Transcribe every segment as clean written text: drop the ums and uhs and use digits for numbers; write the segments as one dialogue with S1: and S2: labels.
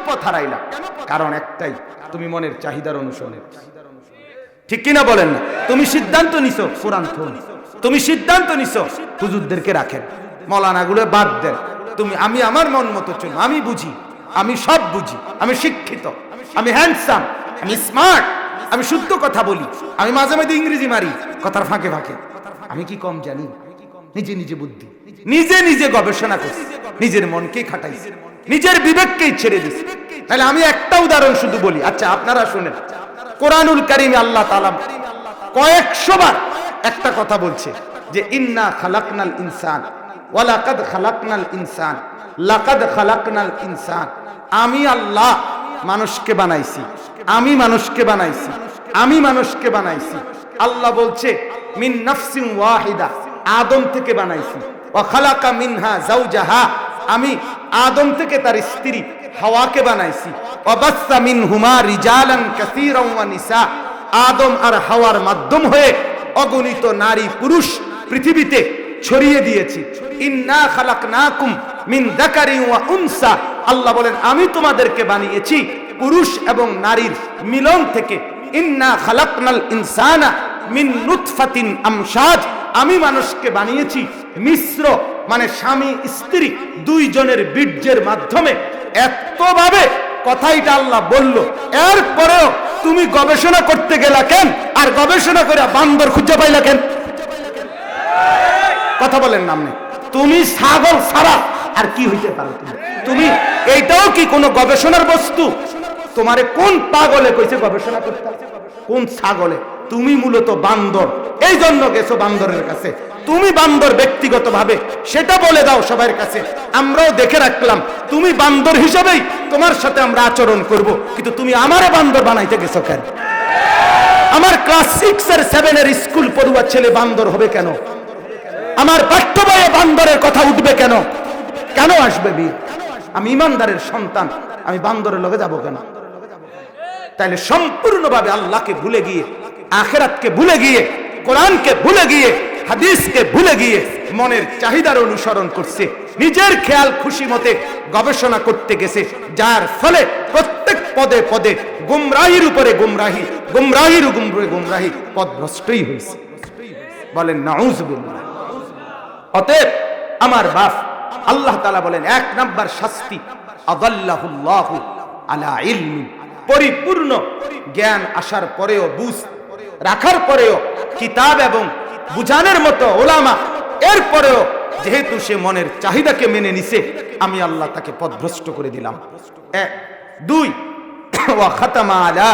S1: পথ হারাইলা? কারণ একটাই, তুমি মনের চাহিদার অনুসরণে। ঠিক কিনা বলেন না? তুমি সিদ্ধান্ত নিছো কোরআন থুন, তুমি সিদ্ধান্ত নিছো হুজুরদেরকে রাখেন, মৌলানাগুলো বাদ দেন, তুমি আমি আমার মন মতো চলবো, আমি বুঝি, আমি সব বুঝি, আমি শিক্ষিত, আমি হ্যান্ডসাম, আমি স্মার্ট, আমি শুদ্ধ কথা বলি, আমি মাঝে মাঝে ইংরেজি মারি কথার ফাঁকে ফাঁকে, আমি কি কম জানি? নিজে নিজে বুদ্ধি, নিজে নিজে গবেষণা করছি, নিজের মনকে খাটাইছি, নিজের বিবেককেই ছেড়ে দিছি। তাহলে আমি একটা উদাহরণ শুধু বলি, আচ্ছা আপনারা শুনেন, কোরআনুল কারীমে আল্লাহ তাআলা কয়েকশো বার একটা কথা বলছে যে ইন্না খালাকনাল ইনসান ওয়া লাকাদ খালাকনাল ইনসান, লাকাদ খালাকনাল ইনসান, আমি আল্লাহ মানুষকে বানাইছি, আমি মানুষকে বানাইছি, আমি মানুষকে বানাইছি। আল্লাহ বলছে মিন নাফসিন ওয়াহিদা, আদম থেকে বানাইছি, ওয়া খালাকা মিনহা যাওজাহা, আমি আদম থেকে তার স্ত্রী হাওয়াকে বানাইছি, ওয়া বাসসা মিনহুমা রিজালান কাসীরান ওয়া নিসা, আদম আর হাওয়ার মাধ্যম হয়ে অগণিত নারী পুরুষ পৃথিবীতে ছড়িয়ে দিয়েছি। ইন্না খালাকনাকুম মিন যাকারিন ওয়া উনসা, আল্লাহ বলেন আমি তোমাদেরকে বানিয়েছি পুরুষ এবং নারীর মিলন থেকে। ইন্না খালাকনাল ইনসানা মিন নুতফাতিন আমশাজ, আমি মানুষকে বানিয়েছি মিশ্র, মানে স্বামী স্ত্রী দুইজনের বীর্যের মাধ্যমে। এতভাবে কথাইটা আল্লাহ বলল, এরপরেও তুমি গবেষণা করতে গেলা কেন? আর গবেষণা করে বান্দর খুঁজে পাইলা কেন? কথা বলেন না আপনি? তুমি ছাগল ছাড়া আর কি হইতে পারো? তুমি এইটাও কি কোনো গবেষণার বস্তু? তোমারে কোন পাগলে কইছে গবেষণা করতে? কোন ছাগলে? তুমি মূলত বান্দর, এই জন্য গেছো বান্দরের কাছে। তুমি বান্দর ব্যক্তিগতভাবে, সেটা বলে দাও সবার কাছে, আমরাও দেখে রাখলাম তুমি বান্দর হিসেবেই তোমার সাথে আমরা আচরণ করব, কিন্তু তুমি আমারে বান্দর বানাইতে গেছো কেন? আমার ক্লাস 6 আর 7 এর স্কুল পড়ুয়া ছেলে বান্দর হবে কেন? আমার পাঠ্য বইয়ে বান্দরের কথা উঠবে কেন? কেন আসবে বিয়ে? আমি ইমানদারের সন্তান, আমি বান্দরের লগে যাব কেন? তাইলে সম্পূর্ণভাবে আল্লাহকে ভুলে গিয়ে, আখিরাতকে ভুলে গিয়ে, কোরআনকে ভুলে গিয়ে, হাদিসকে ভুলে গিয়ে মনের চাহিদার অনুসরণ করছে, নিজের খেয়াল খুশি মতে গবেষণা করতে গেছে, যার ফলে প্রত্যেক পদে পদে গুমরাহির উপরে গুমরাহি, গুমরাহির উপরে গুমরাহি, পথভ্রষ্টই হয়েছে। বলেন নাউযুবিল্লাহ। অতএব আমার বাপ আল্লাহ তাআলা বলেন 1 নাম্বার শাস্তি, আদাল্লাহুল্লাহু আলা ইলমি, পরিপূর্ণ জ্ঞান আসার পরেও, বুঝ রাখার পরেও, কিতাব এবং বুঝানোর মতো ওলামা, এরপরেও যেহেতু সে মনের চাহিদাকে মেনে নিছে, আমি আল্লাহ তাকে পথভ্রষ্ট করে দিলাম। 2 ওয়া খাতামা আলা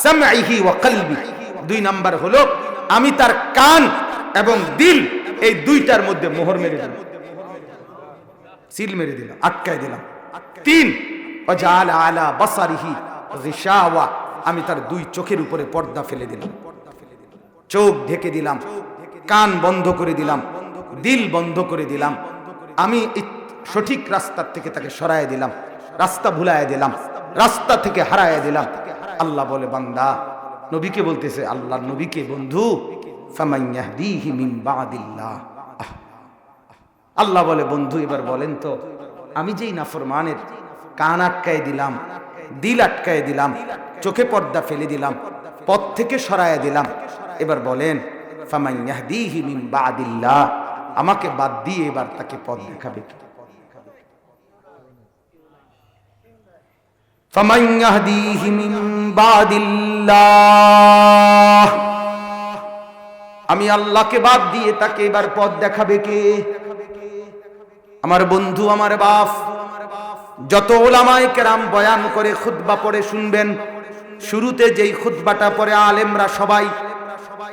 S1: সামঈহি ওয়া কলবি, 2 নাম্বার হলো আমি তার কান এবং দিল, এই দুইটার মধ্যে মোহর মেরে দিলাম, সিল মেরে দিলাম, আটকায় দিলাম। 3 ওয়াজাল আলা বাসারিহি গিশাওয়া, আমি তার 2 চোখের উপরে পর্দা ফেলে দিলাম, চোখ ঢেকে দিলাম, কান বন্ধ করে দিলাম, দিল বন্ধ করে দিলাম, আমি সঠিক রাস্তার থেকে তাকে সরায় দিলাম, রাস্তা ভুলায় দিলাম, রাস্তা থেকে হারায় দিলাম। আল্লাহ বলে বান্দা, নবীকে বলতেছে, আল্লাহর নবীকে, বন্ধু ফামান ইয়াহদিহি মিন বাদিল্লাহ। আল্লাহ বলে বন্ধু এবার বলেন তো, আমি যেই নাফরমানের কান আটকায় দিলাম, দিল আটকায় দিলাম, চোখে পর্দা ফেলে দিলাম, পথ থেকে সরায় দিলাম, এবার বলেন ফামান ইয়াহদিহি মিন বাদিল্লাহ, আমাকে বাদ দিয়ে এবার তাকে পথ দেখাবে কি? ফামান ইয়াহদিহি মিন বাদিল্লাহ, আমি আল্লাহকে বাদ দিয়ে তাকে এবার পথ দেখাবে কে? আমার বন্ধু, আমার বাপ, যত উলামায়ে কেরাম বয়ান করে, খুতবা পড়ে শুনবেন, শুরুতে যেই খুতবাটা পড়ে আলেমরা সবাই,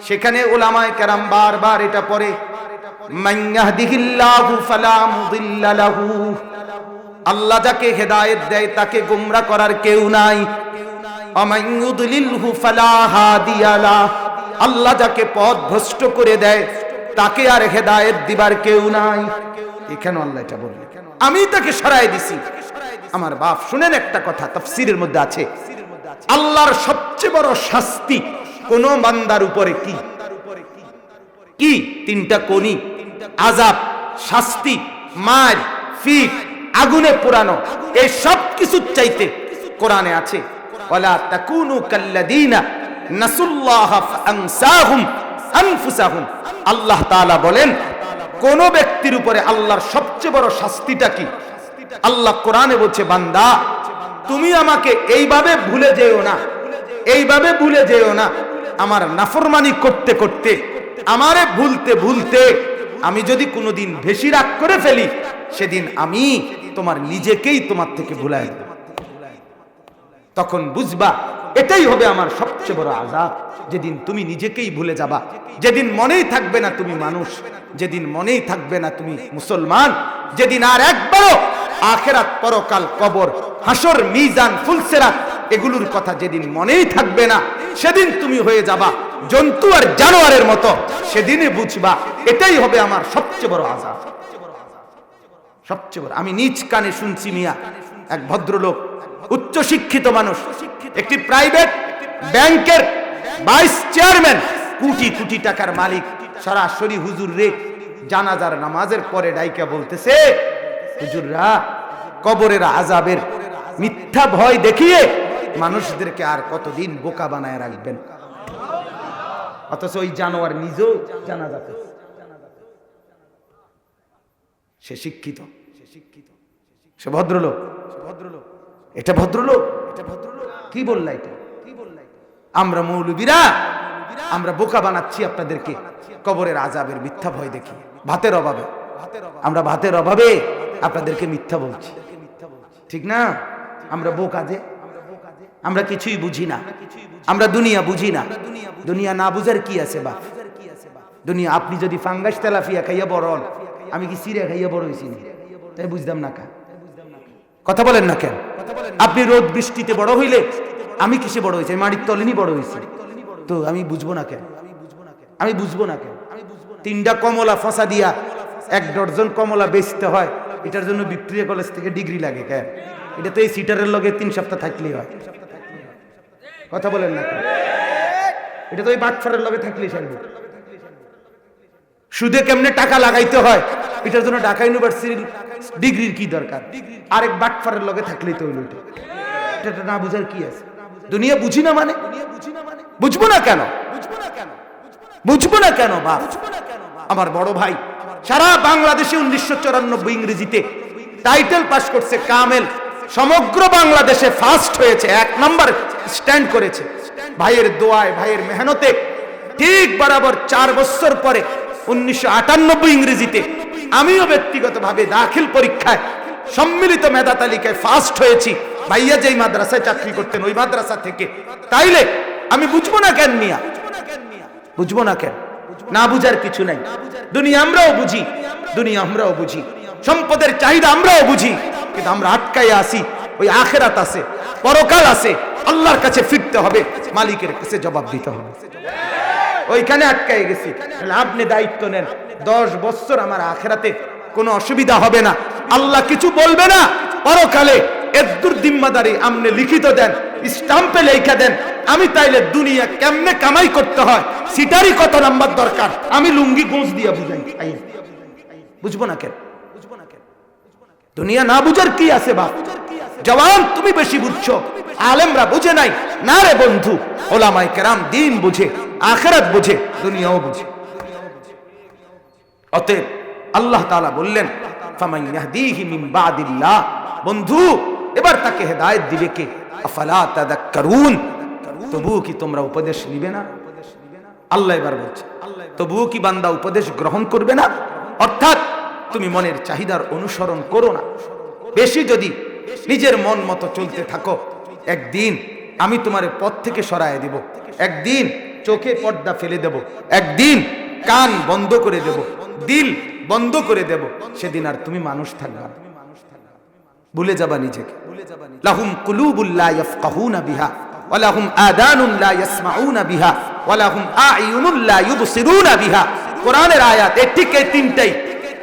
S1: সেখানে উলামায়ে কেরাম বারবার এটা পড়ে, মান ইয়াহদিহিল্লাহু ফালা মুদিল্লা লাহু, আল্লাহ যাকে হেদায়েত দেয় তাকে গোমরা করার কেউ নাই, ওয়া মান ইউদ্লিলহু ফালা হাদিয়া লাহু, আল্লাহ যাকে পথ ভ্রষ্ট করে দেয় তাকে আর হেদায়েত দিবার কেউ নাই। এখানে আল্লাহ এটা বললেন, আমি তাকে সরাই দিছি। আমার বাপ শুনেন, একটা কথা তাফসীরের মধ্যে আছে, আল্লাহর সবচেয়ে বড় শাস্তি কোন বান্দার উপরে কি কি? 3টা কোনি, আযাব, শাস্তি, মার, ফিক, আগুনে পোড়ানো, এই সব কিছুর চাইতে কোরআনে আছে ওয়ালা তাকুনু কাল্লাযিনা নাসুল্লাহ ফাআনসাহুম আনফুসাহুম। আল্লাহ তাআলা বলেন কোন ব্যক্তির উপরে আল্লাহর সবচেয়ে বড় শাস্তিটা কি? আল্লাহ কোরআনে বলছে, বান্দা তুমি আমাকে এইভাবে ভুলে যেও না, এইভাবে ভুলে যেও না। আমার নাফরমানি করতে করতে, আমারে ভুলতে ভুলতে আমি যদি কোনোদিন বেশি রাগ করে ফেলি, সেদিন আমি তোমার নিজেকেই তোমার থেকে ভুলাই দেব। তখন বুঝবা এটাই হবে আমার সবচেয়ে বড় আযাব, যেদিন তুমি নিজেকেই ভুলে যাবা, যেদিন মনেই থাকবে না তুমি মানুষ, যেদিন মনেই থাকবে না তুমি মুসলমান, যেদিন আর একবারও আখিরাত, পরকাল, কবর, হাসর, মিজান, ফুলসিরাত এগুলোর কথা যেদিন মনেই থাকবে না, সেদিন তুমি হয়ে যাবা জন্তু আর জানোয়ারের মতো। সেদিনে বুঝবা এটাই হবে আমার সবচেয়ে বড় আযাব, সবচেয়ে বড়। আমি নিজ কানে শুনছি মিয়া, এক ভদ্রলোক, উচ্চ শিক্ষিত মানুষ, একটি প্রাইভেট ব্যাংকের ভাইস চেয়ারম্যান, কোটি কোটি টাকার মালিক, সরাসরি হুজুর রে জানাজার নামাজের পরে ডাইকা বলতেছে, হুজুররা কবরের আযাবের মিথ্যা ভয় দেখিয়ে মানুষদেরকে আর কতদিন বোকা বানায় রাখবেন। অথচ ওই জানোয়ার নিজেও জানাজাতে, সে শিক্ষিত, সে ভদ্রলোক, এটা ভদ্রলোক, কি বললা এটা? আমরা মৌলবীরা আমরা বোকা বানাচ্ছি আপনাদেরকে কবরের আযাবের মিথ্যা ভয় দেখি, ভাতের অভাবে, আমরা ভাতের অভাবে আপনাদেরকে মিথ্যা বলছি, ঠিক না? আমরা বোকা, যে আমরা কিছুই বুঝি না, আমরা দুনিয়া বুঝি না। দুনিয়া না বুঝার কি আছে বা? দুনিয়া আপনি যদি ফাঙ্গাস তেলাফিয়া খাইয়া বড় হন, আমি কি সিরে খাইয়া বড় হয়েছি? তাই বুঝতাম না কেন? কথা বলেন না কেন? আপনি রোদ বৃষ্টিতে বড় হইলে আমি কিসে বড় হয়েছি? মাটির তলেনি বড় হয়েছি, তো আমি বুঝবো না কেন? আমি বুঝবো না কেন? 3টা কমলা ফসা দিয়া 1 ডজন কমলা বেচতে হয়, এটার জন্য ভিক্টোরিয়া কলেজ থেকে ডিগ্রি লাগে কেন? এটা তো এই সিটারের লগে 3 সপ্তাহ থাকলেই হয়। কথা বলেন না কেন? এটা তো ওই বাটফারের লগে থাকলেই সারবে। সুদে কেমনে টাকা লাগাইতে হয়, এটার জন্য ঢাকা ইউনিভার্সিটির ডিগ্রির কি দরকার? আরেক বাটফারের লগে থাকলেই তো হইল। এটা না বুঝার কি আছে? দুনিয়া বুঝি না মানে? বুঝবো না কেন? বুঝবো না কেন বাপ? আমার বড় ভাই সারা বাংলাদেশে 1994 ইংরেজিতে টাইটেল পাস করছে কামেল, সমগ্র বাংলাদেশে ফার্স্ট হয়েছে, 1 নাম্বার স্ট্যান্ড করেছে। ভাইয়ের দোয়ায়, ভাইয়ের মেহনতে ঠিক বরাবর 4 বছর পরে 1998 ইংরেজিতে আমিও ব্যক্তিগতভাবে দাখিল পরীক্ষায় সম্মিলিত মেধা তালিকায় ফার্স্ট হয়েছি। ভাইয়া যেই মাদ্রাসায় চাকরি করতেন ওই মাদ্রাসা থেকে। তাইলে আমি বুঝবো না কেন মিয়া? বুঝবো না কেন? না বুঝার কিছু নাই। দুনিয়া আমরাও বুঝি, দুনিয়া আমরাও বুঝি, সম্পদের চাহিদা আমরাও বুঝি, কিন্তু আমরা আটকাইয়া আসি। ওই আখিরাত আছে, পরকাল আছে, আল্লাহর কাছে ফিরতে হবে, মালিকের কাছে জবাব দিতে হবে, ওইখানে আটকাই গেছি। আপনি দায়িত্ব নেন, 10 বছর আমার আখিরাতে কোনো অসুবিধা হবে না, আল্লাহ কিছু বলবে না। পরকালে এদ্দুর জিম্মাদারি আমনে লিখিত দেন, স্টাম্পে লেখা দেন। আমি তাইলে দুনিয়া কেমনে কামাই করতে হয়, সিটারি কত নাম্বার দরকার, আমি লুঙ্গি গোঁজ দিয়া বুঝাই। বুঝবো না কেন? দুনিয়া না বুঝার কি আছে বাপ? জওয়ান তুমি বেশি বুঝছো, আলেমরা বুঝে নাই। না রে বন্ধু, ওলামায়ে কেরাম দ্বীন বুঝে, আখিরাত বুঝে, দুনিয়াও বুঝে। অতএব আল্লাহ তাআলা বললেন ফামান ইয়াহদিহি মিন বাদিল্লাহ, বন্ধু এবার তাকে হেদায়েত দিবে কে? আফালা তাযাক্কারুন, তবুও কি তোমরা উপদেশ নিবে না? আল্লাহ এবার বলছে তবুও কি বান্দা উপদেশ গ্রহণ করবে না? অর্থাৎ তুমি মনের চাহিদার অনুসরণ করো না। বেশি যদি নিজের মন মতো চলতে থাকো, একদিন আমি তোমার পথ থেকে সরায় দেব, একদিন চোখে পর্দা ফেলে দেব, একদিন কান বন্ধ করে দেব, দিল বন্ধ করে দেব। সেদিন আর তুমি মানুষ থাকবা না, ভুলে যাবা নিজেকে। লাহুম কুলুবুল লা ইয়াফকাহুনা বিহা ওয়া লাহুম আযানুন লা ইয়াসমাউনা বিহা ওয়া লাহুম আ'য়ুনুন লা ইউবসিরুনা বিহা। কোরআনের আয়াত ঠিক এই 3টাই।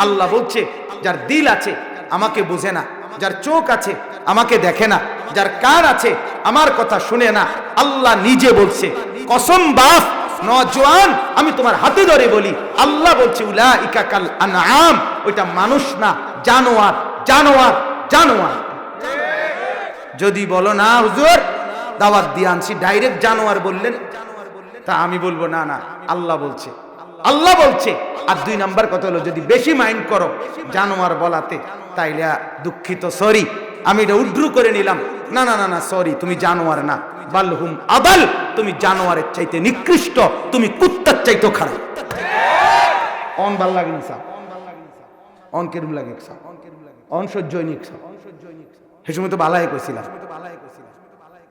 S1: আল্লাহ বলছে যার দিল আছে আমাকে বোঝে না, যার চোখ আছে আমাকে দেখে না, যার কান আছে আমার কথা শুনে না। আল্লাহ নিজে বলছে, কসম বাপ নওজোয়ান আমি তোমার হাতে ধরে বলি, আল্লাহ বলছে উলাইকা কাল আনআম, ওইটা মানুষ না, জানোয়ার। জানোয়ার জানোয়ার। যদি বলো না হুজুর দাওয়াত দিয়ে আনছি ডাইরেক্ট জানোয়ার বললেন, তা আমি বলবো না না, আল্লাহ বলছে, আল্লাহ বলছে। আর 2 নাম্বার কথা হলো, যদি বেশি মাইন্ড করো জানোয়ার বলাতে, তাইলে দুঃখিত, সরি, আমি এটা উড্রু করে নিলাম। না না না না, সরি, তুমি জানোয়ার না, বালহুম আদাল, তুমি জানোয়ারের চাইতে নিকৃষ্ট, তুমি কুত্তার চাইতে খারাপ। অন ভাল লাগে না সাহ, অন কেরম লাগে সাহ, অন সহ্যই নিক সাহ, সে সময় তো বালাই কইছিলাম,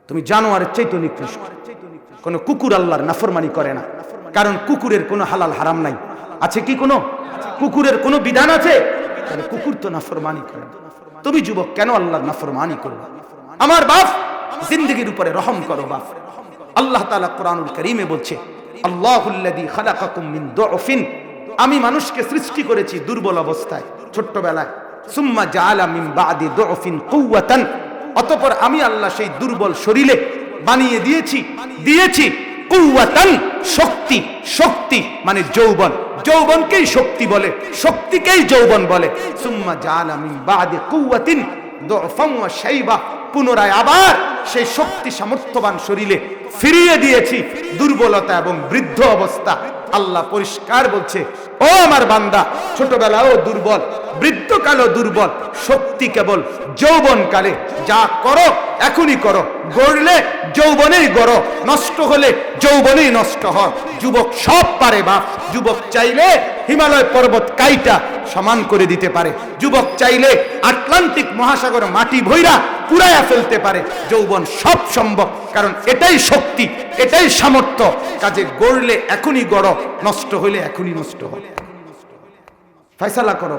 S1: তুমি জানোয়ারের চাইতে নিকৃষ্ট। কোন কুকুর আল্লাহর নাফরমানি করে না, কারণ কুকুরের কোনো হালাল হারাম নাই। আছে কি কোনো কুকুরের কোনো বিধান আছে? তাহলে কুকুর তো নাফরমানি করে না। তুমি যুবক কেন আল্লাহর নাফরমানি করবে? আমার বাপ, জিন্দেগির উপরে রহম করো বাপ। আল্লাহ তাআলা কোরআনুল কারীমে বলছে, আল্লাহুল্লাযী খালাকাকুম মিন দুআফিন, আমি মানুষকে সৃষ্টি করেছি দুর্বল অবস্থায়, ছোট্টবেলায়। সুম্মা জাআলা মিন বাদি দুআফিন কুওয়াতান, অতঃপর আমি আল্লাহ সেই দুর্বল শরীরে বানিয়ে দিয়েছি কুওয়াতান, শক্তি। শক্তি মানে যৌবন, যৌবনকেই শক্তি বলে, শক্তিকেই যৌবন বলে। সুম্মা জাআলা মিন বাদি কুওয়াতিন দুআফান ওয়া শাইবা, পুনরায় আবার সেই শক্তি সামর্থ্যবান শরীরে ফিরিয়ে দিয়েছি দুর্বলতা এবং বৃদ্ধ অবস্থা। আল্লাহ পরিষ্কার বলছে, ও আমার বান্দা, ছোটবেলাও দুর্বল, বৃদ্ধকালও দুর্বল, শক্তি কেবল যৌবন কালে। যা করো এখনই করো, গড়লে যৌবনেই গড়ো, নষ্ট হলে যৌবনেই নষ্ট হয়। যুবক সব পারে বাপ, যুবক চাইলে হিমালয় পর্বত কাইটা সমান করে দিতে পারে, যুবক চাইলে আটলান্টিক মহাসাগর মাটি ভৈরা পুরাইয়া ফেলতে পারে। যৌবন সব সম্ভব, কারণ এটাই শক্তি, এটাই সামর্থ্য। কাজে গড়লে এখনই গড়ো, নষ্ট হইলে এখনই নষ্ট হয়। ফয়সালা করো।